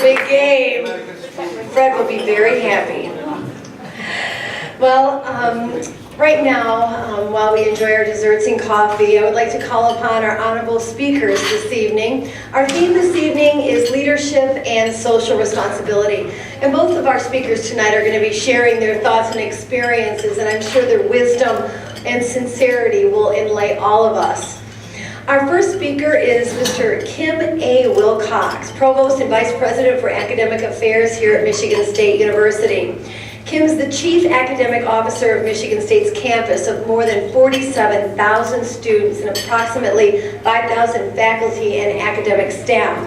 big game. Fred will be very happy. Well, right now, while we enjoy our desserts and coffee, I would like to call upon our honorable speakers this evening. Our theme this evening is leadership and social responsibility. And both of our speakers tonight are going to be sharing their thoughts and experiences, and I'm sure their wisdom and sincerity will enlighten all of us. Our first speaker is Mr. Kim A. Wilcox, Provost and Vice President for Academic Affairs here at Michigan State University. Kim is the Chief Academic Officer of Michigan State's campus of more than 47,000 students and approximately 5,000 faculty and academic staff.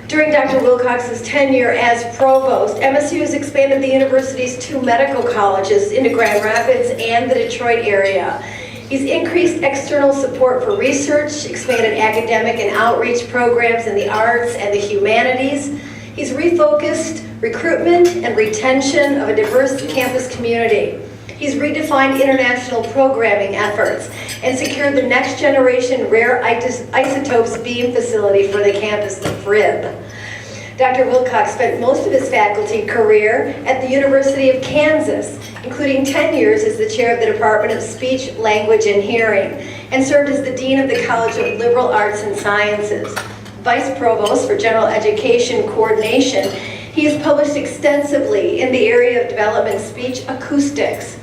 During Dr. Wilcox's tenure as Provost, MSU has expanded the university's 2 medical colleges into Grand Rapids and the Detroit area. He's increased external support for research, expanded academic and outreach programs in the arts and the humanities. He's refocused recruitment and retention of a diverse campus community. He's redefined international programming efforts and secured the next generation rare isotopes beam facility for the campus, the FRIB. Dr. Wilcox spent most of his faculty career at the University of Kansas, including 10 years as the chair of the Department of Speech, Language, and Hearing, and served as the Dean of the College of Liberal Arts and Sciences. Vice Provost for General Education Coordination, he has published extensively in the area of development speech acoustics,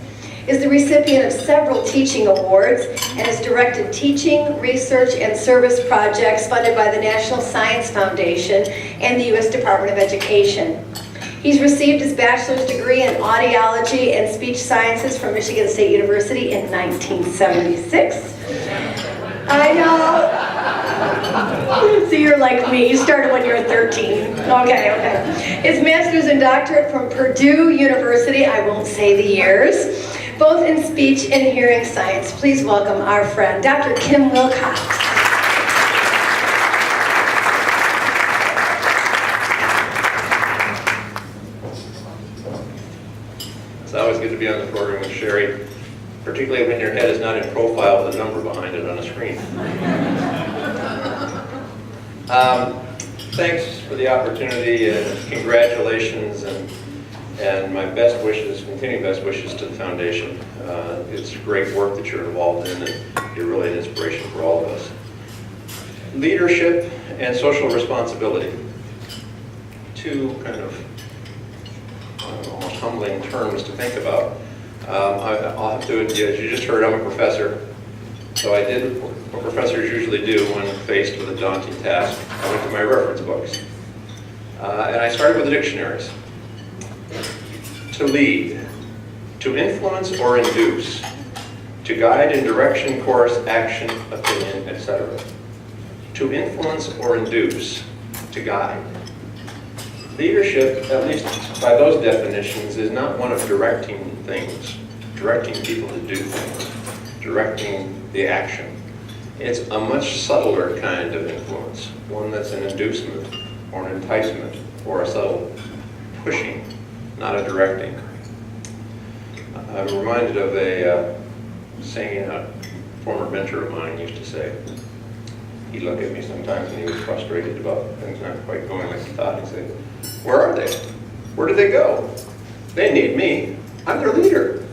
is the recipient of several teaching awards, and has directed teaching, research, and service projects funded by the National Science Foundation and the U.S. Department of Education. He's received his bachelor's degree in audiology and speech sciences from Michigan State University in 1976. I know. So you're like me, you started when you were 13. Okay. His master's and doctorate from Purdue University, I won't say the years, both in speech and hearing science. Please welcome our friend, Dr. Kim Wilcox. It's always good to be on the program with Sherry, particularly when your head is not in profile with a number behind it on a screen. Thanks for the opportunity and congratulations and my best wishes, continuing best wishes to the foundation. It's great work that you're involved in, and you're really an inspiration for all of us. Leadership and social responsibility. 2 kind of almost humbling terms to think about. I'll have to, as you just heard, I'm a professor. So I did what professors usually do when faced with a daunting task. I went to my reference books. And I started with the dictionaries. To lead, to influence or induce, to guide in direction, course, action, opinion, etc. To influence or induce, to guide. Leadership, at least by those definitions, is not one of directing things, directing people to do things, directing the action. It's a much subtler kind of influence, one that's an inducement or an enticement or a subtle pushing, not a directing. I'm reminded of a saying a former mentor of mine used to say. He'd look at me sometimes when he was frustrated about things not quite going like he thought. He'd say, "Where are they? Where did they go? They need me. I'm their leader."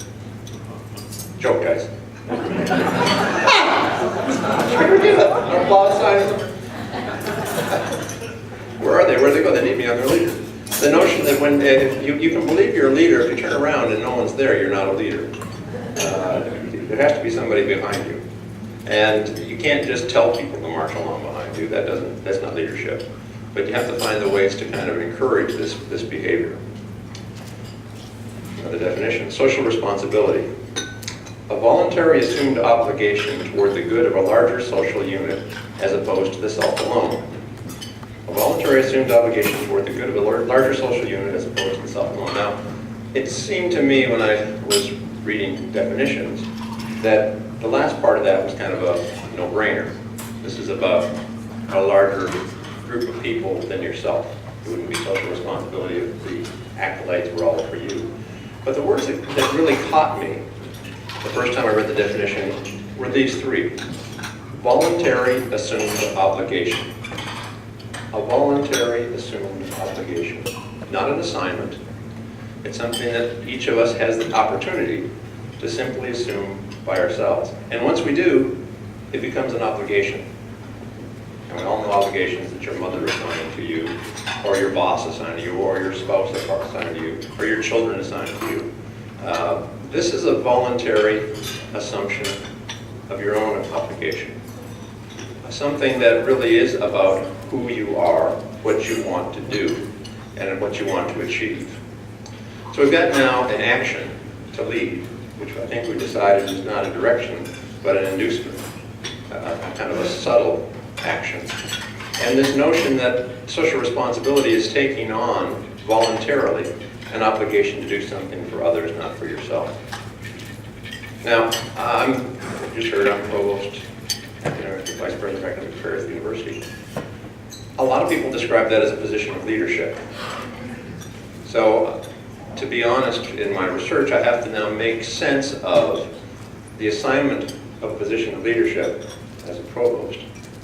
Joke, guys. Applause sign. Where are they? Where do they go? They need me. I'm their leader. The notion that when you can believe you're a leader, if you turn around and no one's there, you're not a leader. There has to be somebody behind you, and you can't just tell people to march along behind you. That's not leadership. But you have to find the ways to kind of encourage this behavior. Another definition: social responsibility. A voluntary assumed obligation toward the good of a larger social unit as opposed to the self alone. A voluntary assumed obligation toward the good of a larger social unit as opposed to the self alone. Now, it seemed to me when I was reading definitions that the last part of that was kind of a no-brainer. This is about a larger group of people than yourself. It wouldn't be social responsibility if the accolades were all for you. But the words that really caught me the first time I read the definition were these 3. Voluntary assumed obligation. A a voluntary assumed obligation, not an assignment. It's something that each of us has the opportunity to simply assume by ourselves. And once we do, it becomes an obligation. And we all know obligations that your mother assigned to you, or your boss assigned to you, or your spouse assigned to you, or your children assigned to you. This is a voluntary assumption of your own obligation. Something that really is about who you are, what you want to do, and what you want to achieve. So we've got now an action to lead, which I think we decided is not a direction, but an inducement, kind of a subtle action. And this notion that social responsibility is taking on voluntarily an obligation to do something for others, not for yourself. Now, you just heard I'm Provost, Vice President of Academic Affairs at the university. A lot of people describe that as a position of leadership. So, to be honest, in my research, I have to now make sense of the assignment of a position of leadership as a provost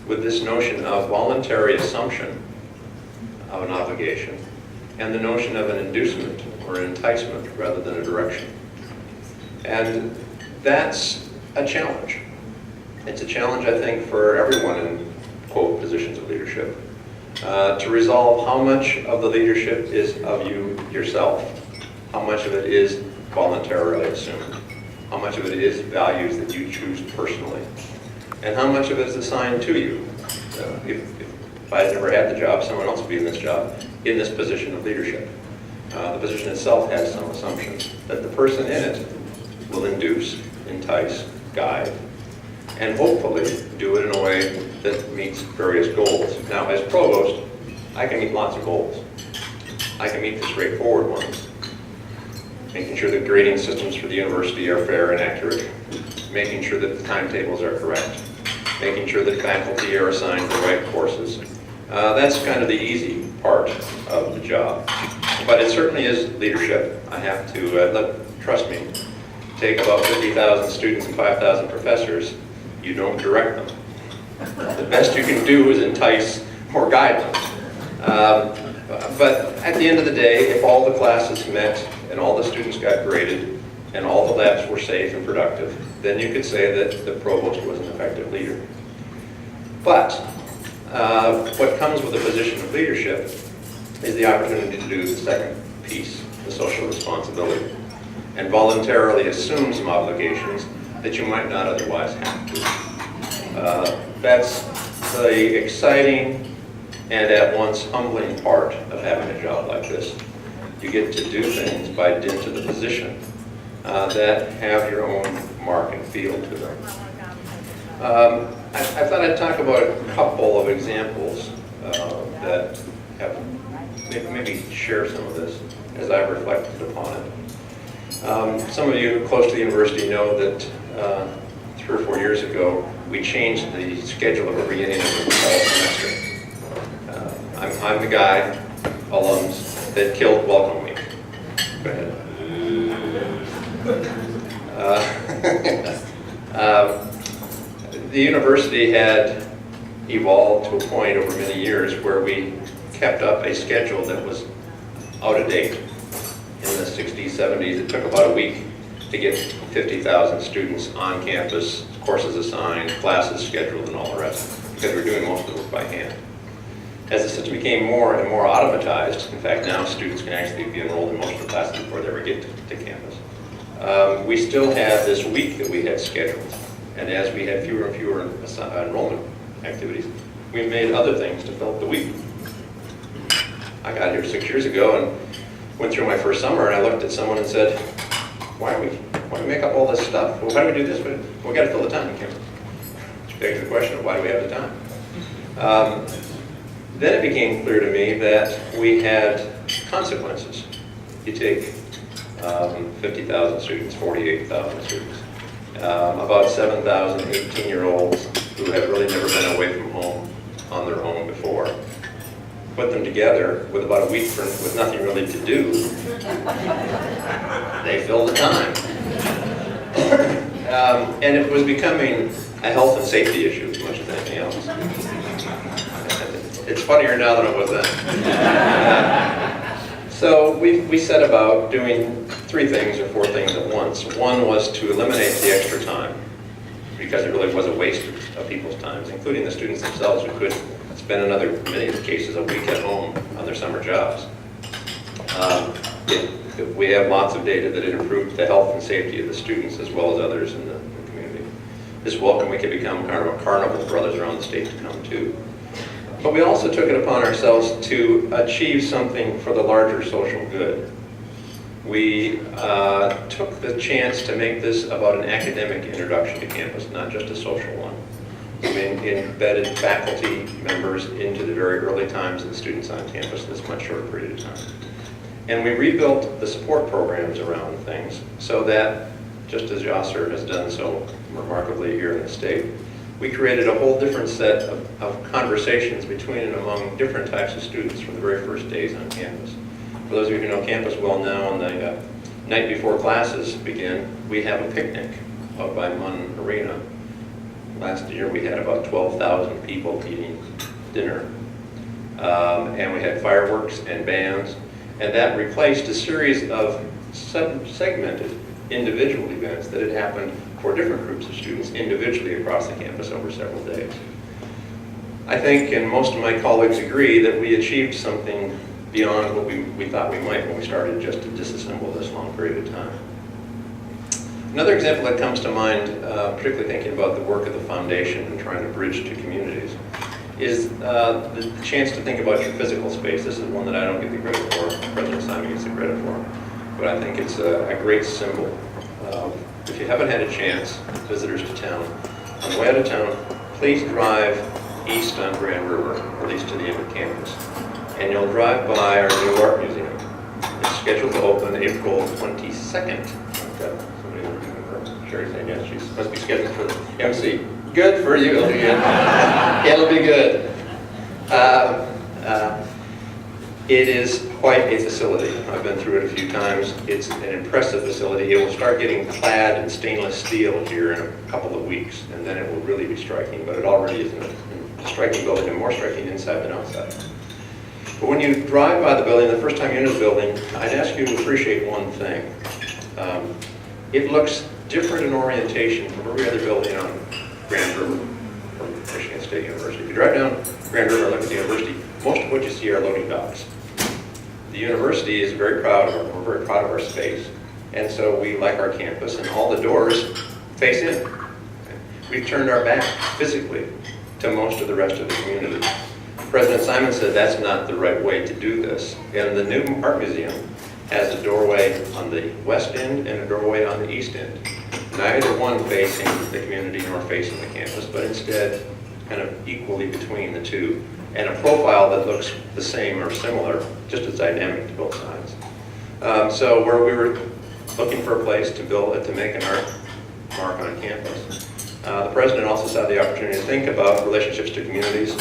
with this notion of voluntary assumption of an obligation and the notion of an inducement or an enticement rather than a direction. And that's a challenge. It's a challenge, I think, for everyone in, quote, positions of leadership, to resolve how much of the leadership is of you yourself, how much of it is voluntarily assumed, how much of it is values that you choose personally, and how much of it is assigned to you. If I had never had the job, someone else would be in this job, in this position of leadership. The position itself has some assumptions that the person in it will induce, entice, guide, and hopefully do it in a way that meets various goals. Now, as provost, I can meet lots of goals. I can meet the straightforward ones, making sure that grading systems for the university are fair and accurate, making sure that the timetables are correct, making sure that faculty are assigned the right courses. That's kind of the easy part of the job. But it certainly is leadership. I have to, trust me, take about 50,000 students and 5,000 professors. You don't direct them. The best you can do is entice or guide them. But at the end of the day, if all the classes met and all the students got graded and all the labs were safe and productive, then you could say that the provost was an effective leader. But what comes with a position of leadership is the opportunity to do the second piece, the social responsibility, and voluntarily assume some obligations that you might not otherwise have to. That's the exciting and at once humbling part of having a job like this. You get to do things by dint of the position that have your own mark and feel to them. I thought I'd talk about a couple of examples that have maybe share some of this as I've reflected upon it. Some of you close to the university know that 3 or 4 years ago we changed the schedule of the beginning of the fall semester. I'm the guy, alums, that killed Welcome Week. Go ahead. The university had evolved to a point over many years where we kept up a schedule that was out of date. In the 60s, 70s, it took about a week to get 50,000 students on campus, courses assigned, classes scheduled, and all the rest, because we're doing most of the work by hand. As the system became more and more automatized, in fact, now students can actually be enrolled in most of the classes before they ever get to campus. We still had this week that we had scheduled. And as we had fewer and fewer enrollment activities, we made other things to fill up the week. I got here 6 years ago and went through my first summer, and I looked at someone and said, why do we make up all this stuff? Well, why do we do this? Well, we got to fill the time, which begs the question of why do we have the time? Then it became clear to me that we had consequences. You take 50,000 students, 48,000 students. About 7,000 18-year-olds who have really never been away from home on their own before. Put them together with about a week with nothing really to do. They fill the time. And it was becoming a health and safety issue as much as anything else. it's funnier now than it was then. So we set about doing 3 things or 4 things at once. One was to eliminate the extra time, because it really was a waste of people's times, including the students themselves, who could spend another, in many cases, a week at home on their summer jobs. We have lots of data that it improved the health and safety of the students as well as others in the community. This welcome week had become kind of a carnival for others around the state to come to. But we also took it upon ourselves to achieve something for the larger social good. We took the chance to make this about an academic introduction to campus, not just a social one. We embedded faculty members into the very early times of the students on campus, this much short period of time. And we rebuilt the support programs around things so that, just as Yasser has done so remarkably here in the state, we created a whole different set of conversations between and among different types of students from the very first days on campus. For those of you who know campus well now, on the night before classes begin, we have a picnic out by Munn Arena. Last year we had about 12,000 people eating dinner. And we had fireworks and bands. And that replaced a series of segmented individual events that had happened for different groups of students individually across the campus over several days. I think, and most of my colleagues agree, that we achieved something beyond what we thought we might when we started just to disassemble this long period of time. Another example that comes to mind, particularly thinking about the work of the foundation and trying to bridge to communities, is the chance to think about your physical space. This is one that I don't get the credit for. President Simon gets the credit for. But I think it's a great symbol. If you haven't had a chance, visitors to town, on the way out of town, please drive east on Grand River, or at least to the end of campus. And you'll drive by our new art museum. It's scheduled to open April 22nd. Somebody confirm. Sherry's saying yes, she must be scheduled for the MC. Good for you. It'll be good. It is quite a facility. I've been through it a few times. It's an impressive facility. It will start getting clad in stainless steel here in a couple of weeks, and then it will really be striking, but it already is a striking building, and more striking inside than outside. But when you drive by the building, the first time you're in the building, I'd ask you to appreciate one thing. It looks different in orientation from every other building on Grand River from Michigan State University. If you drive down Grand River and look at the university, most of what you see are loading docks. The university is very proud of we're very proud of our space, and so we like our campus, and all the doors face in. We've turned our back physically to most of the rest of the community. President Simon said that's not the right way to do this, and the new art museum has a doorway on the west end and a doorway on the east end. Neither one facing the community nor facing the campus, but instead kind of equally between the two, and a profile that looks the same or similar, just as dynamic to both sides. So where we were looking for a place to build, to make an art mark on campus, the president also saw the opportunity to think about relationships to communities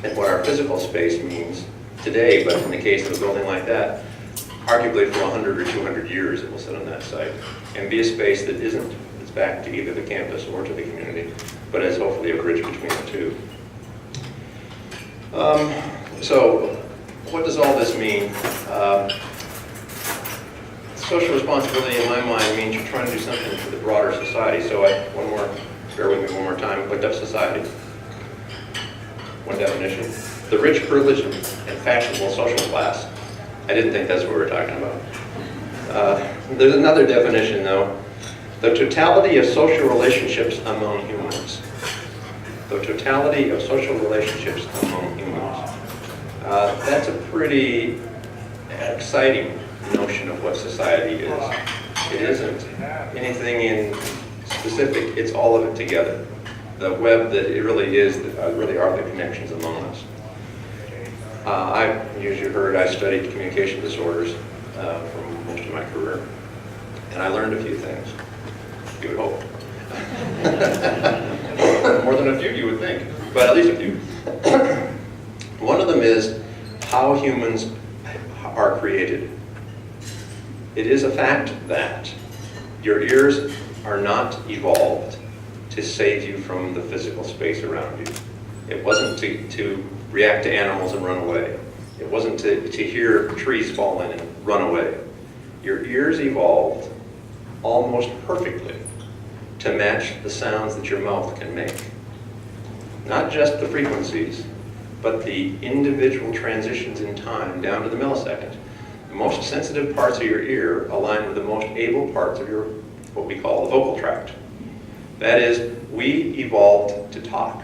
and what our physical space means today, but in the case of a building like that, arguably for 100 or 200 years it will sit on that site and be a space that isn't, it's back to either the campus or to the community, but as hopefully a bridge between the two. So what does all this mean? Social responsibility in my mind means you're trying to do something for the broader society. So bear with me one more time, I looked up society. One definition: the rich, privileged, and fashionable social class. I didn't think that's what we were talking about. There's another definition though: the totality of social relationships among humans. The totality of social relationships among humans. That's a pretty exciting notion of what society is. It isn't anything in specific, it's all of it together. The web that it really is, really are the connections among us. As you heard, I studied communication disorders for most of my career, and I learned a few things, you would hope. More than a few, you would think, but at least a few. One of them is how humans are created. It is a fact that your ears are not evolved to save you from the physical space around you. It wasn't to react to animals and run away. It wasn't to hear trees falling and run away. Your ears evolved almost perfectly to match the sounds that your mouth can make. Not just the frequencies, but the individual transitions in time down to the millisecond. The most sensitive parts of your ear align with the most able parts of your, what we call the vocal tract. That is, we evolved to talk.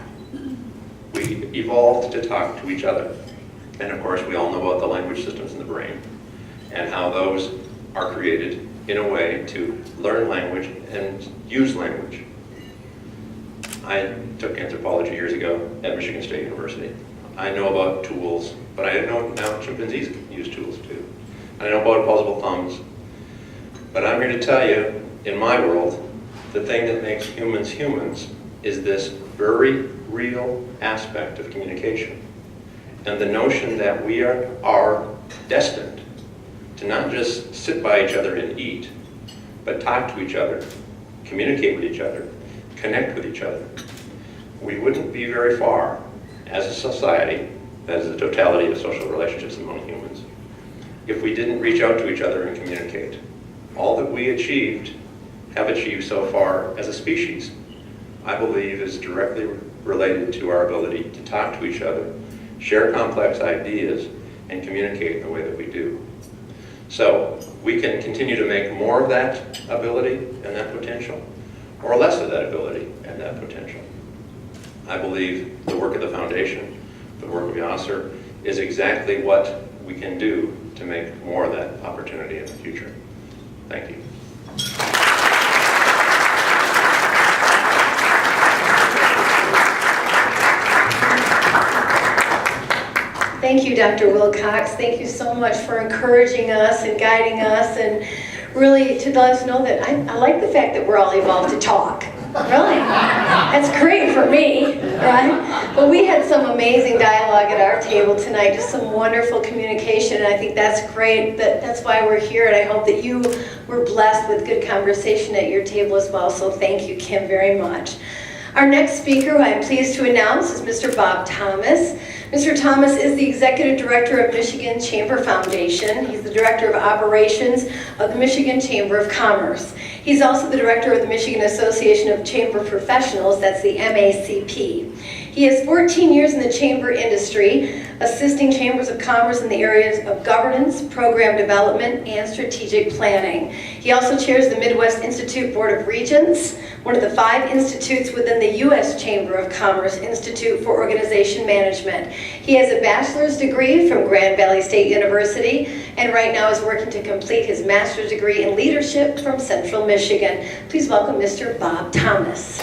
We evolved to talk to each other. And of course, we all know about the language systems in the brain and how those are created in a way to learn language and use language. I took anthropology years ago at Michigan State University. I know about tools, but I know now chimpanzees use tools too. I know about opposable thumbs. But I'm here to tell you, in my world, the thing that makes humans humans is this very real aspect of communication. And the notion that we are destined to not just sit by each other and eat, but talk to each other, communicate with each other, connect with each other. We wouldn't be very far as a society, that is the totality of social relationships among humans, if we didn't reach out to each other and communicate. All that we have achieved so far as a species, I believe is directly related to our ability to talk to each other, share complex ideas, and communicate in the way that we do. So we can continue to make more of that ability and that potential, or less of that ability and that potential. I believe the work of the foundation, the work of YASER, is exactly what we can do to make more of that opportunity in the future. Thank you. Thank you, Dr. Wilcox. Thank you so much for encouraging us and guiding us, and really to let us know that I like the fact that we're all evolved to talk. Really, that's great for me, right? But we had some amazing dialogue at our table tonight, just some wonderful communication, and I think that's great. That's why we're here, and I hope that you were blessed with good conversation at your table as well, so thank you, Kim, very much. Our next speaker, who I'm pleased to announce, is Mr. Bob Thomas. Mr. Thomas is the Executive Director of Michigan Chamber Foundation. He's the Director of Operations of the Michigan Chamber of Commerce. He's also the Director of the Michigan Association of Chamber Professionals, that's the MACP. He has 14 years in the chamber industry, assisting chambers of commerce in the areas of governance, program development, and strategic planning. He also chairs the Midwest Institute Board of Regents, one of the 5 institutes within the U.S. Chamber of Commerce Institute for Organization Management. He has a bachelor's degree from Grand Valley State University, and right now is working to complete his master's degree in leadership from Central Michigan. Please welcome Mr. Bob Thomas.